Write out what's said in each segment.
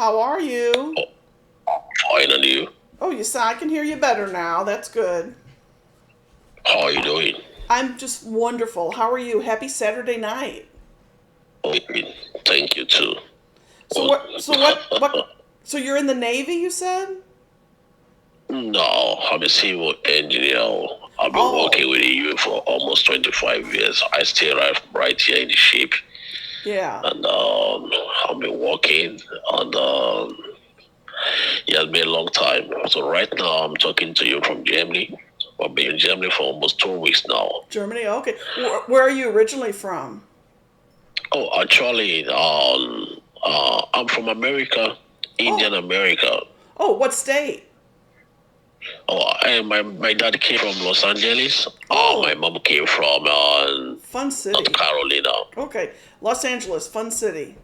How are you? Oh, fine, and you? Oh, I can hear you better now. That's good. How are you doing? I'm just wonderful. How are you? Happy Saturday night. Oh, thank you too. So Oh, what? So what? So you're in the Navy, you said? no, I'm a civil engineer. I've been Oh, working with the U for almost 25 years. I still right here in the ship, yeah. and I've been working, and yeah, it's been a long time. So right now, I'm talking to you from Germany. I've been in Germany for almost 2 weeks now. Germany. Okay. Where are you originally from? Oh, actually, I'm from America, Indian Oh, America. oh, what state? Oh, and my dad came from Los Angeles. My Oh, mom came from fun North city. Carolina. Okay, Los Angeles, fun city.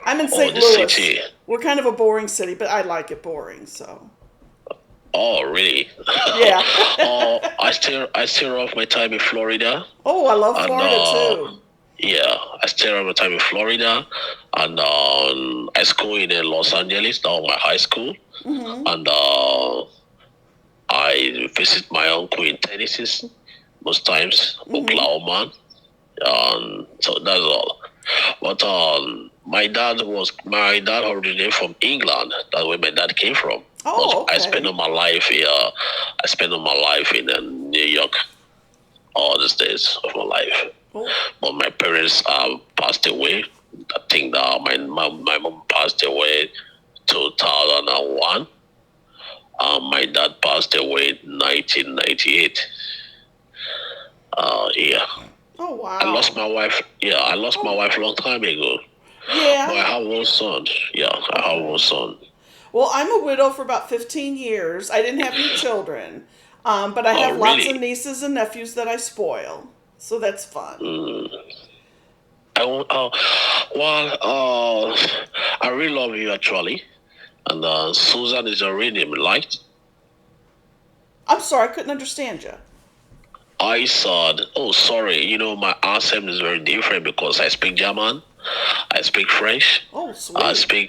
I'm in Oh, St. the Louis. city. We're kind of a boring city, but I like it boring. So, Oh, really? yeah. I still have my time in Florida, Oh, I love and Florida too. yeah, I still have my time in Florida, and I school in Los Angeles. Now my high school, Mm-hmm. and I visit my uncle in Tennessee most times, Mm-hmm. Oklahoma. So that's all. But my dad originated from England. That's where my dad came from. But Oh, I spent all okay. my life here. I spent all my life in New York, all the days of my life. Oh, But my parents passed away. I think that my mom passed away 2001. My dad passed away in 1998. Yeah. oh, I lost wow. my wife. Yeah, I lost my Oh, wife a long time ago. But yeah. I have one son. Yeah, I have one Okay. son. Well, I'm a widow for about 15 years. I didn't have any children, but I Oh, have lots of really? nieces and nephews that I spoil. So that's fun. Mm. I want. Well, I really love you actually, and Suzanne is a real name, like I'm sorry, I couldn't understand you. I said. Oh, sorry. My accent is very different because I speak German, I speak French, Oh, I sweet. speak.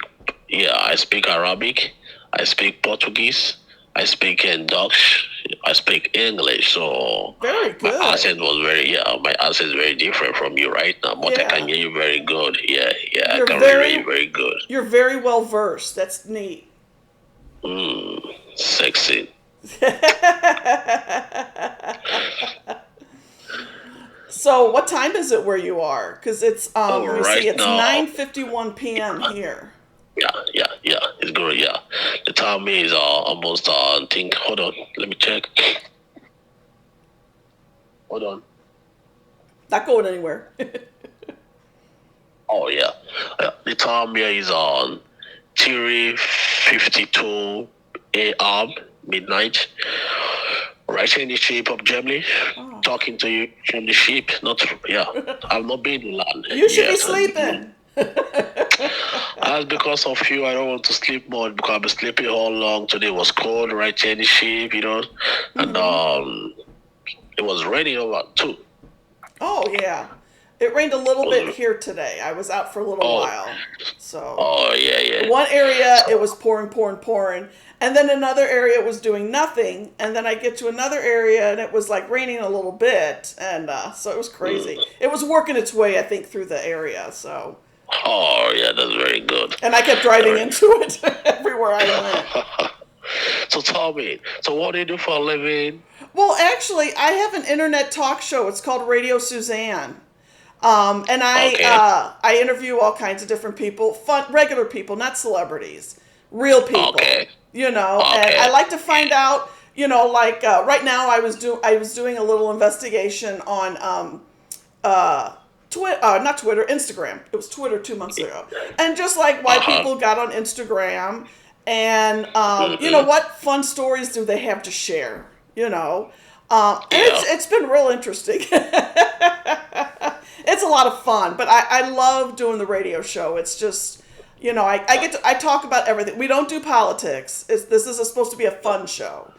Yeah, I speak Arabic, I speak Portuguese, I speak Dutch, I speak English. So Very my good. accent was very yeah, my accent is very different from you right now, but I can Yeah. hear you very good. Yeah, yeah, I You're can hear very you very good. you're very well versed. That's neat. Mm, sexy. So, what time is it where you are? Because it's Oh, let me see, right it's now, 9:51 p.m. here. yeah, yeah, yeah, it's good. Yeah, the time is almost. I think. Hold on, let me check. Hold on. Not going anywhere. Oh yeah, the time here is on 3:52 a.m. midnight. Right in the ship of Germany, Oh. talking to you from the ship. Not yeah, I've not been in land You should be yet, and sleeping. as because of you, I don't want to sleep more because I've been sleeping all long. Today was cold right here in the ship, and Hmm. it was raining over too. Oh yeah. It rained a little bit Was here today. I was out for a little oh while. So, oh yeah yeah. one area it So was pouring, pouring, pouring, and then another area was doing nothing, and then I get to another area and it was like raining a little bit, and so it was crazy. mm, It was working its way, I think, through the area. So, oh yeah, that's very good. and I kept driving Very- into it everywhere I went. so tell me, so what do you do for a living? Well, actually, I have an internet talk show. It's called Radio Suzanne. And Okay, I interview all kinds of different people, fun, regular people, not celebrities, real people, okay, And I okay. like to find out, like right now I was doing a little investigation on not Twitter, Instagram. It was Twitter 2 months ago, and just like why Uh huh. people got on Instagram, and Mm-hmm. what fun stories do they have to share, and Yeah. it's been real interesting. It's a lot of fun, but I love doing the radio show. It's just, I talk about everything. We don't do politics. This is supposed to be a fun show.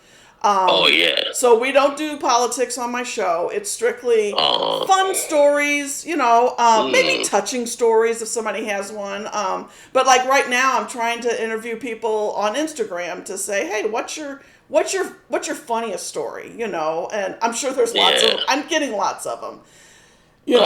Oh yeah. So we don't do politics on my show. It's strictly fun stories, maybe Mm, touching stories if somebody has one. But like right now, I'm trying to interview people on Instagram to say, hey, what's your funniest story? And I'm sure there's lots of yeah. them. I'm getting lots of them.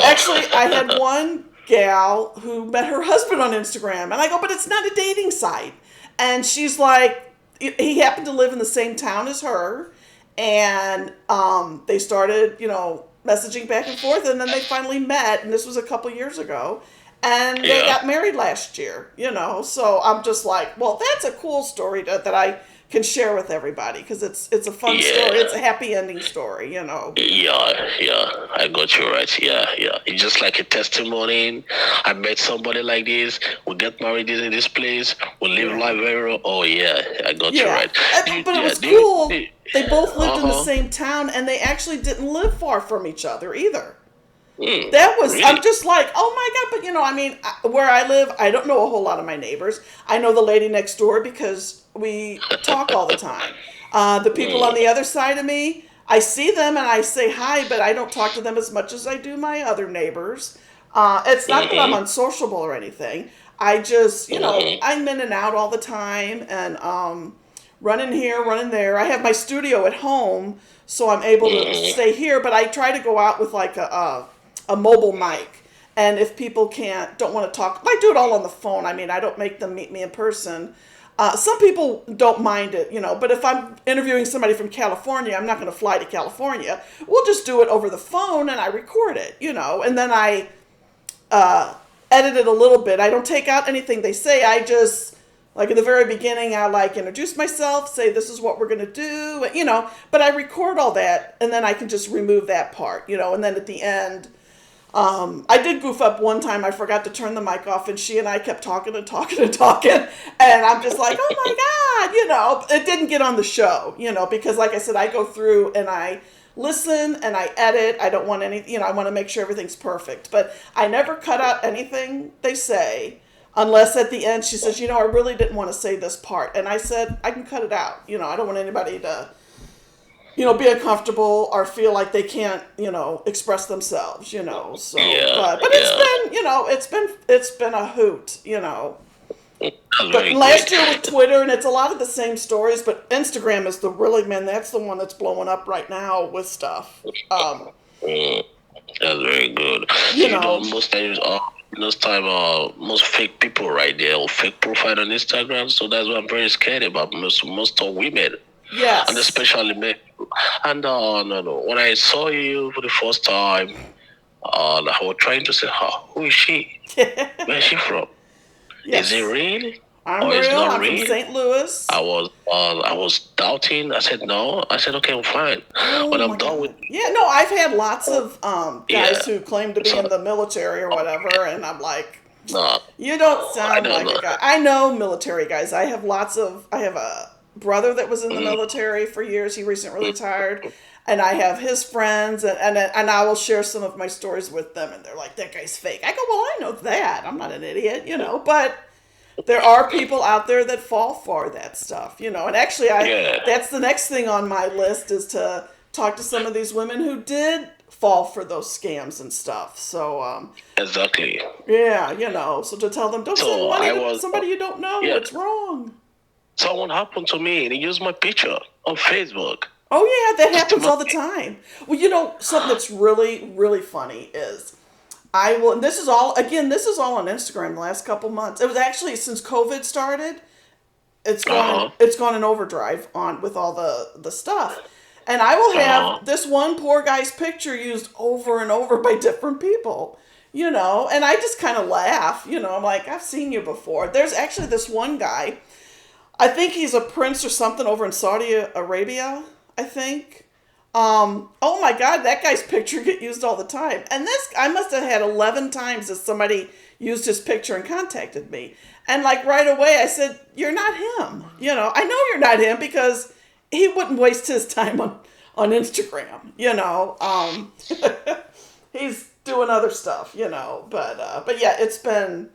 Actually, I had Oh. one gal who met her husband on Instagram, and I go, but it's not a dating site. And she's like, he happened to live in the same town as her, and they started, messaging back and forth, and then they finally met, and this was a couple years ago, and they Yeah. got married last year. So I'm just like, well, that's a cool story that I can share with everybody because it's a fun story. It's a Yeah. happy ending story. Yeah, yeah, I got you right. Yeah, yeah. It's just like a testimony. I met somebody like this. We get married in this place. We live Yeah. life very well. Oh yeah, I got you Yeah, right. but it Yeah, was cool. do They both lived in the uh-huh. same town, and they actually didn't live far from each other either. Mm, That was, I'm really? just like, oh my God, but where I live, I don't know a whole lot of my neighbors. I know the lady next door because we talk all the time. The people on Mm, the other side of me, I see them and I say hi, but I don't talk to them as much as I do my other neighbors. It's not that I'm mm-hmm, unsociable or anything. I just, mm-hmm, I'm in and out all the time and running here, running there. I have my studio at home, so I'm able to mm-hmm, stay here, but I try to go out with like a mobile mic. And if people don't want to talk, I do it all on the phone. I mean, I don't make them meet me in person. Some people don't mind it, but if I'm interviewing somebody from California, I'm not going to fly to California. We'll just do it over the phone and I record it, and then I edit it a little bit. I don't take out anything they say. I just, like in the very beginning, I like introduce myself, say this is what we're going to do, but I record all that and then I can just remove that part, and then at the end, I did goof up one time. I forgot to turn the mic off, and she and I kept talking and talking and talking. And I'm just like, oh my God, it didn't get on the show, because like I said, I go through and I listen and I edit. I don't want any, I want to make sure everything's perfect. But I never cut out anything they say unless at the end she says, I really didn't want to say this part. And I said, I can cut it out. I don't want anybody to be uncomfortable or feel like they can't, express themselves. So, yeah, but it's yeah. been, it's been a hoot. That's But very great. last year with Twitter, and it's a lot of the same stories, but Instagram is the really, man, that's the one that's blowing up right now with stuff. Mm, that's very good. You know, Most times, most fake people right there or fake profile on Instagram. So that's what I'm very scared about. Most of women, and yes. especially men. And no, no. When I saw you for the first time, I was trying to say, who is she? Where is she from? Is it Yes. real I'm or is real. not I'm from real? St. Louis. I was doubting. I said no. I said okay, I'm fine. Oh When my I'm done with, God. Yeah, no, I've had lots of yeah. guys who claim to be in So the military or whatever, and I'm like, no, you don't I sound don't like a know. guy. I know military guys. I have a brother that was in the Mm, military for years. He recently mm, retired. And I have his friends, and I will share some of my stories with them, and they're like, that guy's fake. I go, well, I know that. I'm not an idiot. But there are people out there that fall for that stuff. And actually, yeah, that's the next thing on my list is to talk to some of these women who did fall for those scams and stuff. So, exactly. yeah, so to tell them, don't send So money I to was, somebody you don't know. yeah. It's wrong. Someone happened to me and he used my picture on Facebook. Oh, yeah, that To steal happens my all the time. Well, something that's really, really funny is I will, and this is all on Instagram the last couple months. It was actually since COVID started, Uh huh. it's gone in overdrive on with all the stuff. And I will Uh have huh. this one poor guy's picture used over and over by different people. And I just kind of laugh, I'm like, I've seen you before. There's actually this one guy, I think he's a prince or something over in Saudi Arabia, I think. Oh my God, that guy's picture get used all the time. And this, I must have had 11 times that somebody used his picture and contacted me. And like right away, I said, you're not him. I know you're not him because he wouldn't waste his time on Instagram. He's doing other stuff. But yeah, it's been,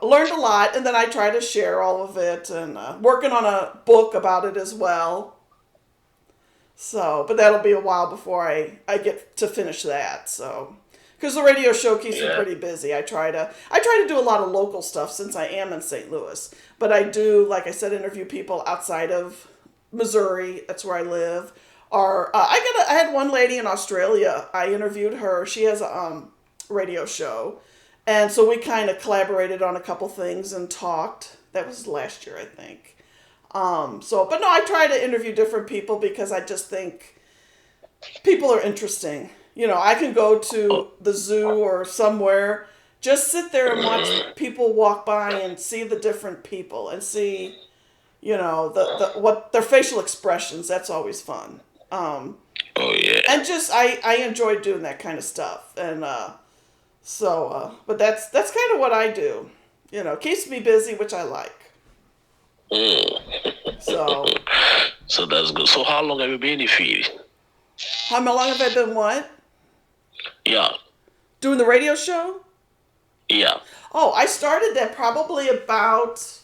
learned a lot. And then I try to share all of it and working on a book about it as well. So, but that'll be a while before I get to finish that. So, because the radio show keeps me Yeah. pretty busy. I try to do a lot of local stuff since I am in St. Louis. But I do, like I said, interview people outside of Missouri. That's where I live. Or I had one lady in Australia. I interviewed her. She has a radio show, and so we kind of collaborated on a couple things and talked. That was last year, I think. But no, I try to interview different people because I just think people are interesting. I can go to Oh, the zoo or somewhere, just sit there and watch people walk by and see the different people and see, the what their facial expressions. That's always fun. oh yeah. And just I enjoy doing that kind of stuff. And but that's kind of what I do. Keeps me busy, which I like. Mm. So, So that's good. So how long have you been in the field? how long have I been what? Yeah, Doing the radio show? yeah. Oh, I started that probably about,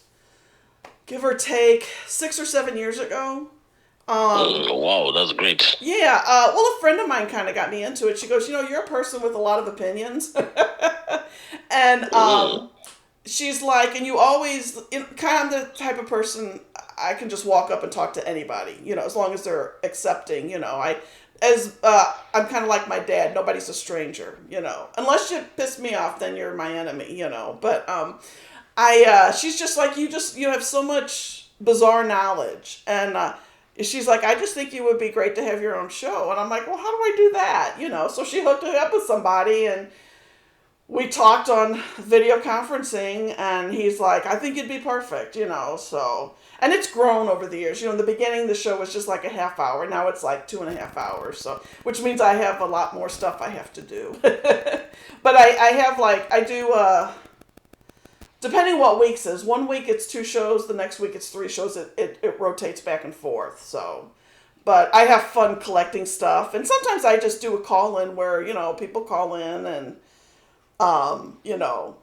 give or take, 6 or 7 years ago. Wow, that's great. Yeah, well, a friend of mine kind of got me into it. She goes, you're a person with a lot of opinions. And Mm. she's like, and you always, kind of the type of person I can just walk up and talk to anybody, as long as they're accepting, I'm kind of like my dad. Nobody's a stranger, unless you piss me off, then you're my enemy, But she's just like, you have so much bizarre knowledge, and she's like, I just think you would be great to have your own show, and I'm like, well, how do I do that, So she hooked me up with somebody, and we talked on video conferencing, and he's like, I think you'd be perfect, so. And it's grown over the years. In the beginning, the show was just like a half hour. Now it's like 2.5 hours. So, which means I have a lot more stuff I have to do. But I have I do, depending what weeks is. One week it's 2 shows. The next week it's 3 shows. It rotates back and forth. So, but I have fun collecting stuff. And sometimes I just do a call in where, people call in and, you know,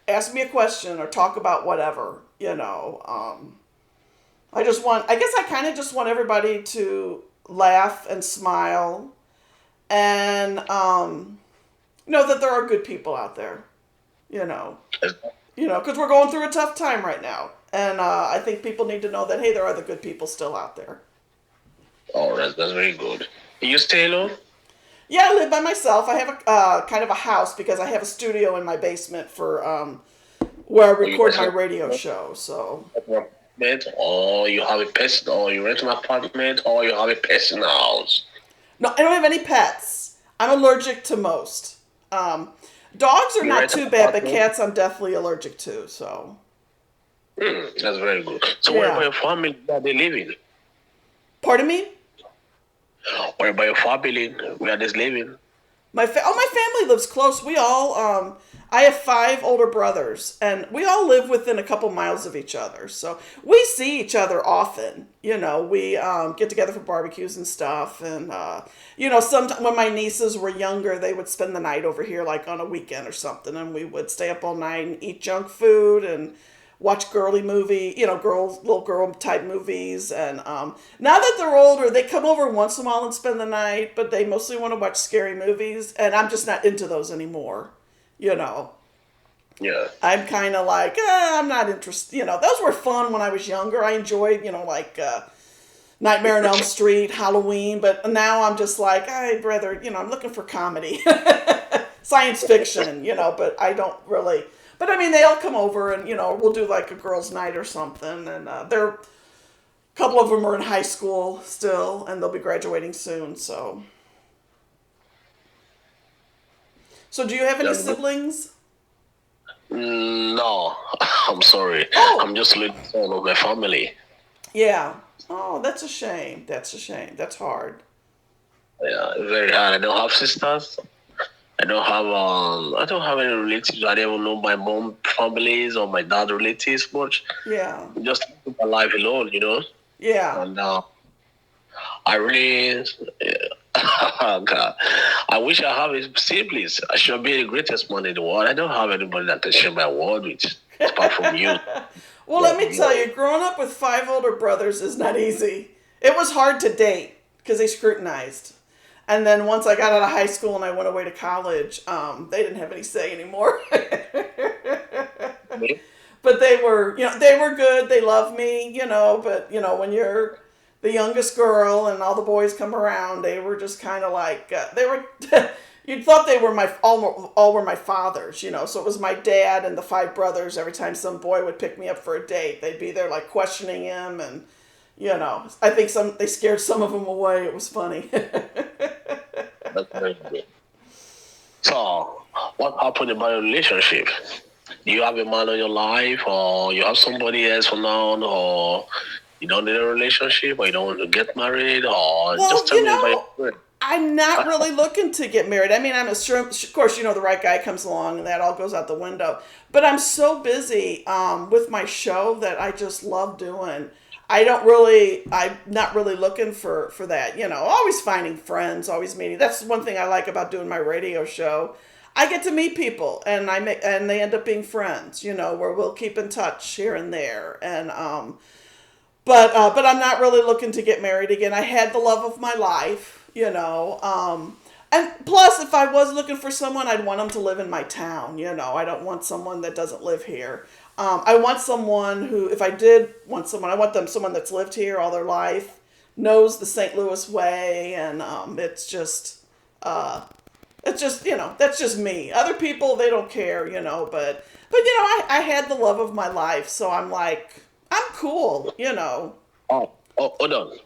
ask me a question or talk about whatever. I guess I kind of just want everybody to laugh and smile and know that there are good people out there, you know, because we're going through a tough time right now. And I think people need to know that, hey, there are the good people still out there. Oh, that's very good. You stay alone? Yeah, I live by myself. I have a kind of a house because I have a studio in my basement for where I Or you record rent my an radio show. So apartment, or you have a person, or you rent an apartment, or you have a person house? no, I don't have any pets. I'm allergic to most. Dogs are You not rent an too bad, but apartment? cats I'm definitely allergic to. So That's very good. So where about yeah. your family where they living? Pardon me. Where about your family where they living? My family lives close. We all I have 5 older brothers, and we all live within a couple miles of each other. So we see each other often. We get together for barbecues and stuff, and sometimes when my nieces were younger, they would spend the night over here, like on a weekend or something, and we would stay up all night and eat junk food and watch girly movie, little girl type movies. And now that they're older, they come over once in a while and spend the night, but they mostly want to watch scary movies, and I'm just not into those anymore. You know, Yeah. I'm kind of like, I'm not interested. Those were fun when I was younger. I enjoyed, Nightmare on Elm Street, Halloween, but now I'm just like, I'd rather, I'm looking for comedy, science fiction, but I don't really. But I mean, they all come over and, we'll do like a girls' night or something. And a couple of them are in high school still, and they'll be graduating soon. So do you have any That's good. siblings? No, I'm sorry. Oh, I'm just little son of my family. yeah. Oh, that's a shame. That's a shame. That's hard. Yeah, very hard. I don't have sisters. I don't have any relatives. I don't know my mom families or my dad relatives much. Yeah. Just live my life alone. Yeah. And I really, God, I wish I have siblings. I should be the greatest man in the world. I don't have anybody that can share my world with, apart from you. Well, let me tell you, growing up with 5 older brothers is not easy. It was hard to date because they scrutinized. And then once I got out of high school and I went away to college, they didn't have any say anymore. Me? But they were, they were good. They loved me, but when you're the youngest girl and all the boys come around, they were just kind of like they were. You thought they were all were my fathers, So it was my dad and the five brothers. Every time some boy would pick me up for a date, they'd be there like questioning him, and I think they scared some of them away. It was funny. That's very good. So, what happened about your relationship? Do you have a man in your life, or you have somebody else for now, or you don't need a relationship, or you don't want to get married, or Well, just tell me about your friend. I'm not really looking to get married. I mean, I'm sure, of course, the right guy comes along and that all goes out the window. But I'm so busy with my show that I just love doing. I'm not really looking for that. Always finding friends, always meeting. That's one thing I like about doing my radio show. I get to meet people, and and they end up being friends. Where we'll keep in touch here and there, and but I'm not really looking to get married again. I had the love of my life. And plus, if I was looking for someone, I'd want them to live in my town. I don't want someone that doesn't live here. I want someone who, if I did want someone, I want someone that's lived here all their life, knows the St. Louis way, and that's just me. Other people, they don't care. But I had the love of my life, so I'm like, I'm cool. Oh, hold on.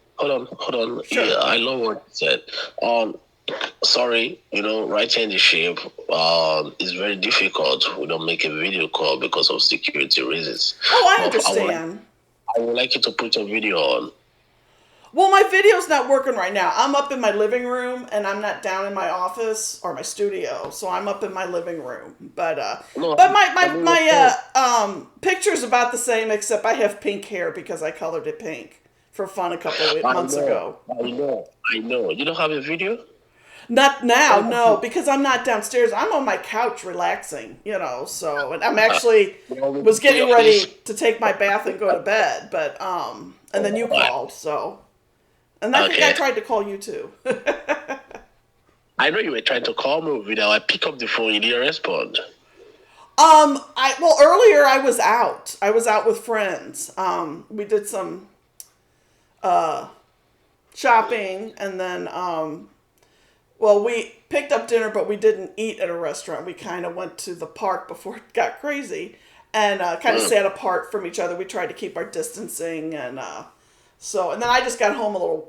Yeah, Sure. I love what you said. Um, Sorry, right here in the ship, it's very difficult. We don't make a video call because of security reasons. Oh, I But understand. I would like you to put your video on. Well, my video's not working right now. I'm up in my living room and I'm not down in my office or my studio. So I'm up in my living room. No, But my I mean your phone. picture's about the same except I have pink hair because I colored it pink for fun a couple of I months know, ago. I know. You don't have a video? Not now, What no, happened? because I'm not downstairs. I'm on my couch relaxing. So and I'm actually We was can see getting your face. ready to take my bath and go to bed, but and then you Alright. called, so and I think I Okay. tried to call you too. I know you were trying to call me with video. I pick up the phone, you didn't respond. Earlier I was out. I was out with friends. We did some shopping, and then we picked up dinner, but we didn't eat at a restaurant. We kind of went to the park before it got crazy, and kind of Mm. sat apart from each other. We tried to keep our distancing, and and then I just got home a little,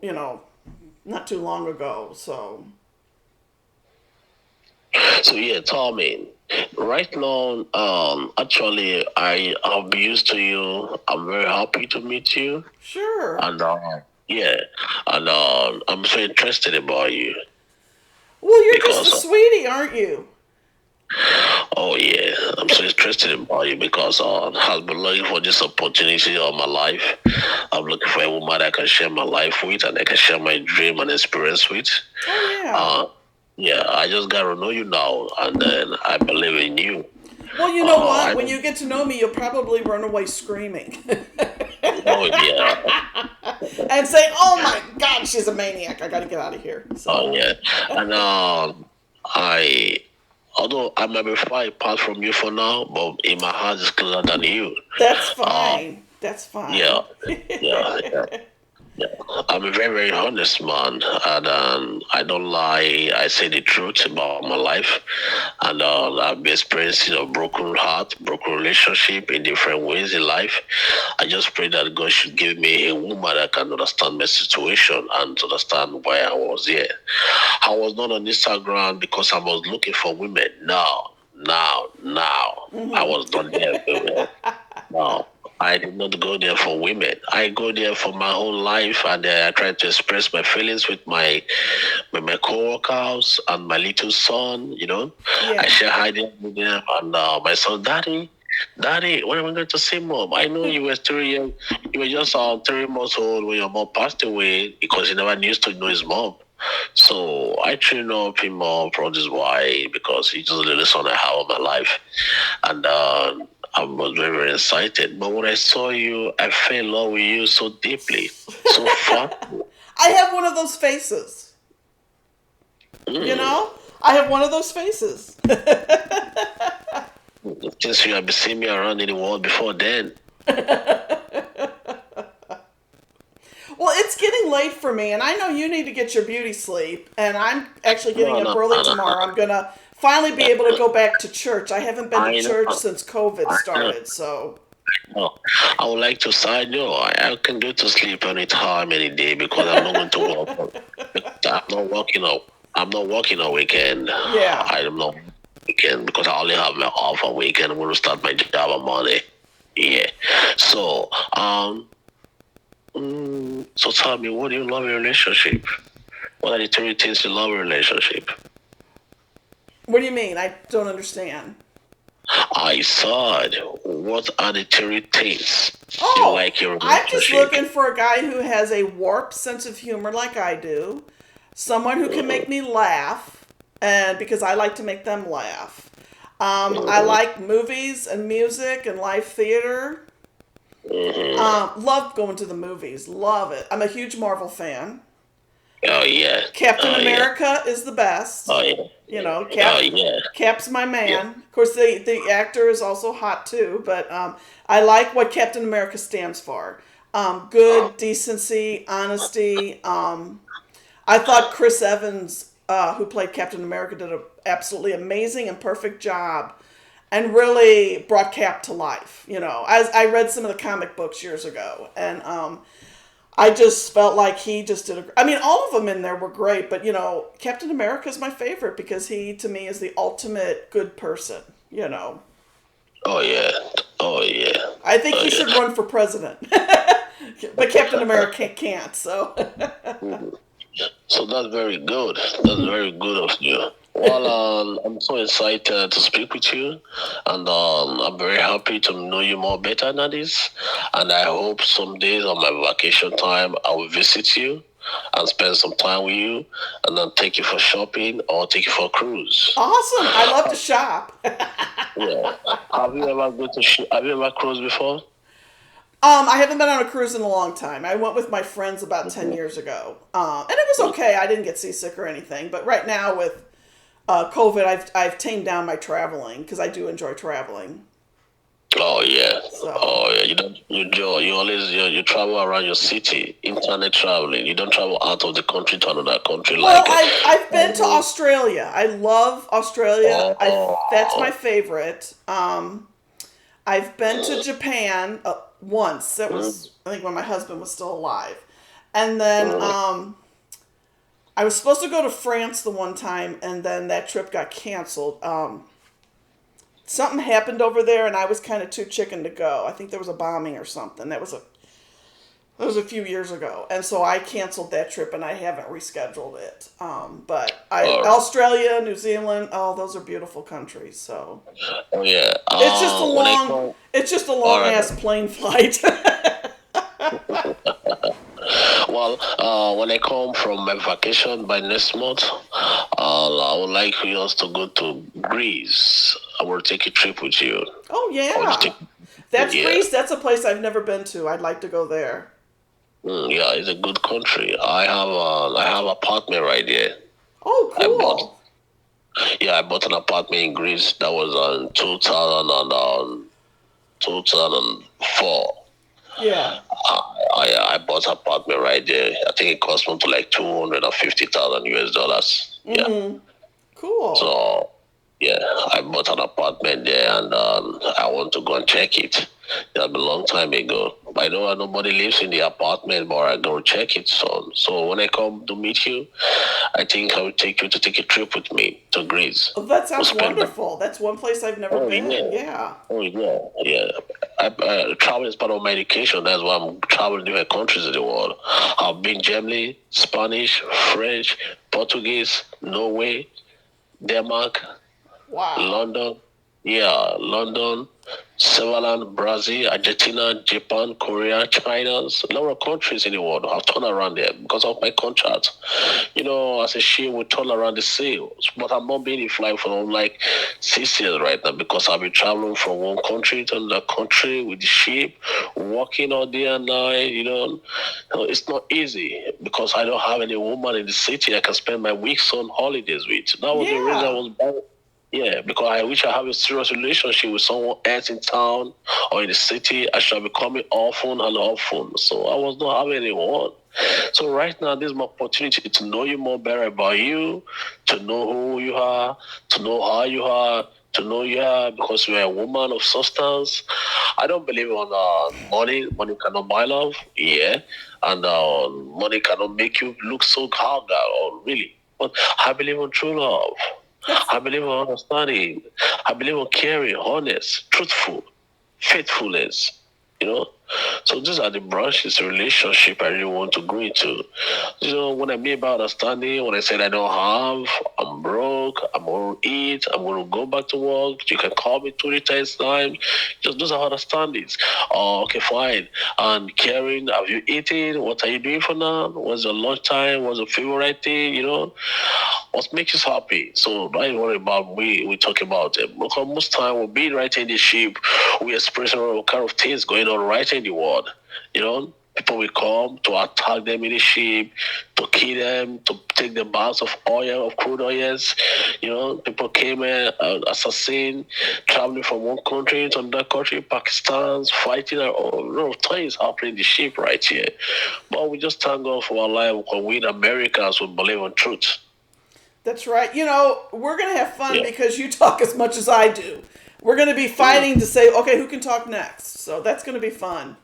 not too long ago. So So yeah, Tommy. Right now, actually, I have been used to you. I'm very happy to meet you, sure. and yeah, and I'm so interested about you Well, you're just a because sweetie, aren't you? oh yeah, I'm so interested about you because I've been looking for this opportunity all my life. I'm looking for a woman I can share my life with and I can share my dream and experience with. Oh yeah. Uh, yeah, I just got to know you now, and then I believe in you. Well, you know what? I When don't. you get to know me, you'll probably run away screaming Oh yeah. and say, "Oh my God, she's a maniac! I got to get out of here." Oh So yeah, and I although I might be far apart from you for now, but in my heart is closer than you. that's Uh, fine. That's yeah, fine. yeah. Yeah. I'm a very, very honest man, and I don't lie. I say the truth about my life, and I've been experiencing a broken heart, broken relationship in different ways in life. I just pray that God should give me a woman that can understand my situation and to understand why I was here. I was not on Instagram because I was looking for women. No, now. I Hmm. was not there for women. No, I did not go there for women. I go there for my whole life, and I try to express my feelings with my coworkers and my little son. I Yeah. share ideas with them, and my son, Daddy, when am I going to see mom? I know you were 3 years, you were just 3 months old when your mom passed away because he never used to know his mom. So I train up him up for this why because he's just the little son I have in my life, and I was very, very excited. But when I saw you, I fell in love with you so deeply, so fun. I have one of those faces. You Mm. know, I have one of those faces. Since you have seen me around in the world before then. Well, it's getting late for me, and I know you need to get your beauty sleep. And I'm actually getting No, up no, early no, no, tomorrow. no. I'm gonna finally be able to go back to church. I haven't been to I church know. since COVID I know. started, so No. I would like to say no. I can go to sleep anytime, any day because I'm not going to work. I'm not working on. I'm not working on weekend. yeah. I'm not weekend because I only have my off on weekend. I'm going to start my job on Monday. Yeah. So so tell me, what do you love in a relationship? What are the three things you love in a relationship? What do you mean? I don't understand. I said, what are the three things you Oh, like in a I'm just relationship? looking for a guy who has a warped sense of humor like I do, someone who can make me laugh, and because I like to make them laugh. I Mm-hmm. like movies and music and live theater. Mm-hmm. Love going to the movies. Love it. I'm a huge Marvel fan. Oh yeah. Captain Oh yeah. America is the Oh best. yeah. You know, Oh yeah. Cap's my Yeah. man. Of course, the actor is also hot too, but I like what Captain America stands for. Good, decency, honesty. I thought Chris Evans, who played Captain America, did an absolutely amazing and perfect job, and really brought Cap to life. You know, as I read some of the comic books years ago, and I just felt like he just did a. I mean, all of them in there were great, but you know, Captain America is my favorite because he, to me, is the ultimate good person. You know, Oh yeah. Oh yeah. I think Oh he should yeah. run for president, but Captain America can't. So, Mhm. So that's very good. That's very good of you. Well, I'm so excited to speak with you, and I'm very happy to know you more better than this. And I hope some days on my vacation time I will visit you and spend some time with you, and then take you for shopping or take you for a cruise. awesome! I love to shop. Yeah. Have you ever cruised before? I haven't been on a cruise in a long time. I went with my friends about 10 years ago. And it was okay. I didn't get seasick or anything. But right now with COVID, I've tamed down my traveling because I do enjoy traveling. Oh yeah, So, oh yeah. You don't you always you travel around your city, internet traveling. You don't travel out of the country to another country well, like. I've been to Australia. I love Australia. That's my Oh, favorite. I've been to Japan once. That mm, was, I think, when my husband was still alive. And then mm. I was supposed to go to France the one time, and then that trip got canceled. Something happened over there, and I was kind of too chicken to go. I think there was a bombing or something. That was a few years ago, and so I canceled that trip, and I haven't rescheduled it. But Oh, Australia, New Zealand, oh, those are beautiful countries. So oh yeah. it's just a When I long, come, it's just a all long right. ass plane flight. Well, when I come from my vacation by next month, I would like for us to go to Greece. I will take a trip with you. Oh I will just yeah, take. that's Yeah. Greece. That's a place I've never been to. I'd like to go there. Yeah, it's a good country. I have apartment right there. Oh, I bought cool. I bought an apartment in Greece that was on 2004. Yeah. I bought an apartment right there. I think it cost me to like 250,000 US dollars. Yeah. Mm-hmm. Cool. So yeah, I bought an apartment there, and I want to go and check it. That was a long time ago. I know nobody lives in the apartment, but I go check it soon. So when I come to meet you, I think I will take you to take a trip with me to Greece. Oh, that We'll sounds spend. wonderful. That's one place I've never Oh been. yeah. Yeah. Oh yeah. Yeah. Travel is part of my education. That's why I'm traveling different countries in the world. I've been Germany, Spanish, French, Portuguese, Norway, Denmark, Wow. London. Yeah, London, Switzerland, Brazil, Argentina, Japan, Korea, China, so a lot of countries in the world have turned around there because of my contract. As a ship, we turn around the sales, but I'm not being in flight for like 6 years right now because I've been traveling from one country to another country with the ship, working all day and night. It's not easy because I don't have any woman in the city I can spend my weeks on holidays with. That was the reason I Yeah. was buying. Yeah, because I wish I have a serious relationship with someone else in town or in the city. I shall be coming often and often. So I was not having anyone. So right now, this is my opportunity to know you more better about you, to know who you are, to know how you are, to know you are because you're a woman of substance. I don't believe on money. Money cannot buy love. Yeah, and money cannot make you look so hard or really. But I believe in true love. That's I believe in understanding. I believe in caring, honest, truthful, faithfulness. You know, so these are the branches of relationship I really want to go into. When I mean about understanding, when I said I don't have, I'm broke, I'm going to eat, I'm going to go back to work. You can call me 20 times time. Just those are understandings. Oh, okay, fine. And caring, have you eaten? What are you doing for now? What's your lunch time? What's your favorite thing? What makes us happy. So don't worry about we talk about it. Because most time we'll be right in the ship, we expressing all kind of things going on right in the world. People will come to attack them in the ship, to kill them, to take the bags of oil, of crude oils. People came in, assassin, traveling from one country to another country, Pakistan, fighting, a lot of things happening in the ship right here. But we just thank God for our life because we in Americans we believe in truth. that's right. We're gonna have fun Yeah. because you talk as much as I do. We're gonna be Mm. fighting to say, okay, who can talk next? So that's gonna be fun.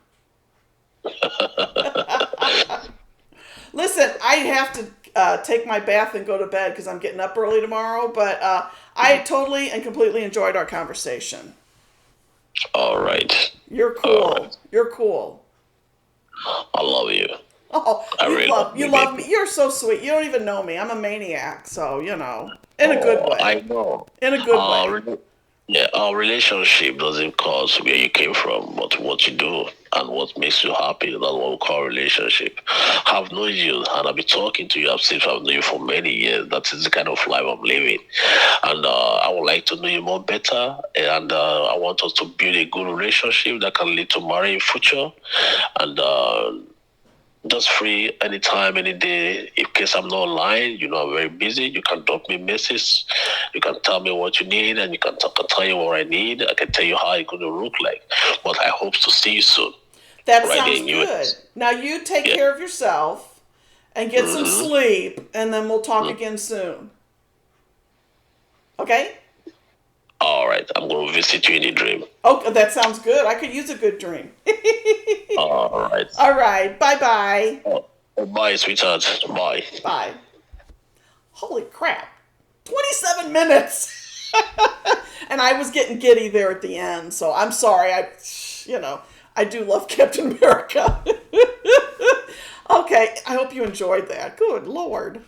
Listen, I have to take my bath and go to bed because I'm getting up early tomorrow. But I totally and completely enjoyed our conversation. All right. You're All right. cool. You're cool. I love you. Oh, I really love you you, love baby. me. You're so sweet. You don't even know me. I'm a maniac. So in a good Oh, I way. know. In a good way. Yeah, our relationship doesn't cause where you came from, but what you do and what makes you happy. That's what we call relationship. I've known you and I've been talking to you. I've known you for many years. That is the kind of life I'm living. And I would like to know you more better. And I want us to build a good relationship that can lead to marriage in future. And just free anytime, any day. In case I'm not online, I'm very busy. You can drop me a message. You can tell me what you need, and I can tell you what I need. I can tell you how it's going to look like. But I hope to see you soon, That right there sounds in good. US. Now you take Yeah. care of yourself and get some Mm-hmm. sleep, and then we'll talk Mm. again soon. Okay? All right. I'm going to visit you in a dream. Oh, that sounds good. I could use a good dream. All right. All right. Bye bye. Bye, sweetheart. Bye. Bye. Holy crap. 27 minutes. And I was getting giddy there at the end, so I'm sorry. I do love Captain America. Okay, I hope you enjoyed that. Good Lord.